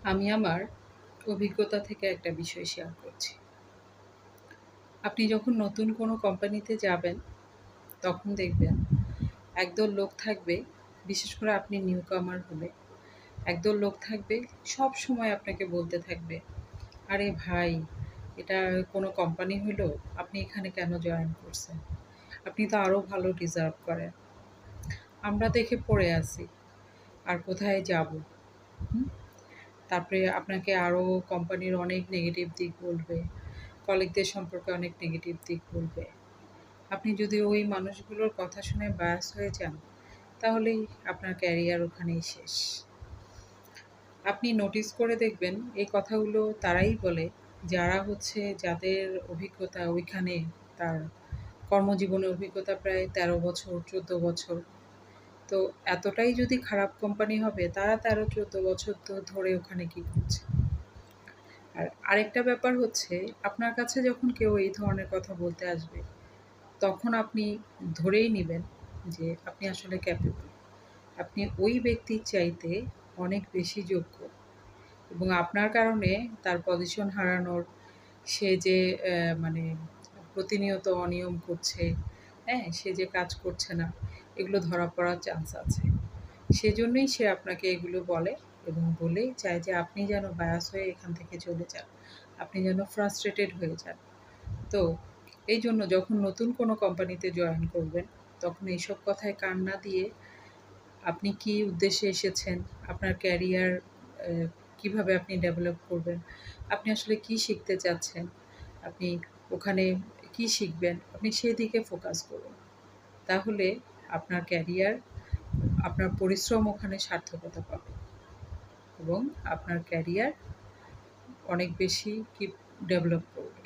আমি আমার অভিজ্ঞতা থেকে একটা বিষয় শেয়ার করছি। আপনি যখন নতুন কোনো কোম্পানিতে যাবেন, তখন দেখবেন একদল লোক থাকবে, বিশেষ করে আপনি নিউকামার হলে, একদল লোক থাকবে সবসময় আপনাকে বলতে থাকবে, "আরে ভাই, এটা কোনো কোম্পানি হইলো? আপনি এখানে কেন জয়েন করছেন? আপনি তো আরও ভালো ডিজার্ভ করেন। আমরা দেখে পড়ে আছি। আর কোথায় যাবো?" হুম? তারপরে আপনাকে আরও কোম্পানির অনেক নেগেটিভ দিক বলবে। কলিগদের সম্পর্কে অনেক নেগেটিভ দিক বলবে। আপনি যদি ওই মানুষগুলোর কথা শুনে বায়াস হয়ে যান, তাহলেই আপনার ক্যারিয়ার ওখানেই শেষ। আপনি নোটিস করে দেখবেন এই কথাগুলো তারাই বলে, যারা যাদের অভিজ্ঞতা ওইখানে তার কর্মজীবনের অভিজ্ঞতা প্রায় ১৩ বছর, ১৪ বছর। তো এতটাই যদি খারাপ কোম্পানি হবে, তারা ১৩-১৪ বছর ধরে ওখানে কি করছে? আর আরেকটা ব্যাপার আপনার কাছে যখন কেউ এই ধরনের কথা বলতে আসবে, তখন আপনি ধরেই নিবেন যে আপনি আসলে ক্যাপেবল। আপনি ওই ব্যক্তির চাইতে অনেক বেশি যোগ্য এবং আপনার কারণে তার পজিশন হারানোর, সে যে মানে প্রতিনিয়ত অনিয়ম করছে, হ্যাঁ? সে যে কাজ করছে না, এগুলো ধরা পড়ার চান্স আছে। সেজন্যই সে আপনাকে এগুলো বলে এবং বলেই চায় যে আপনি যেন বায়াস হয়ে এখান থেকে চলে যান। আপনি যেন ফ্রাস্ট্রেটেড হয়ে যান। তো এইজন্য যখন নতুন কোনো কোম্পানিতে জয়েন করবেন, তখন এইসব কথায় কান না দিয়ে আপনি কী উদ্দেশ্যে এসেছেন, আপনার ক্যারিয়ার কিভাবে আপনি ডেভেলপ করবেন, আপনি আসলে কী শিখতে চাচ্ছেন, আপনি ওখানে কী শিখবেন, আপনি সেদিকে ফোকাস করুন। তাহলে আপনার ক্যারিয়ার, আপনার পরিশ্রম ওখানে সার্থকতা পাবে এবং আপনার ক্যারিয়ার অনেক বেশি ডেভেলপ করবে।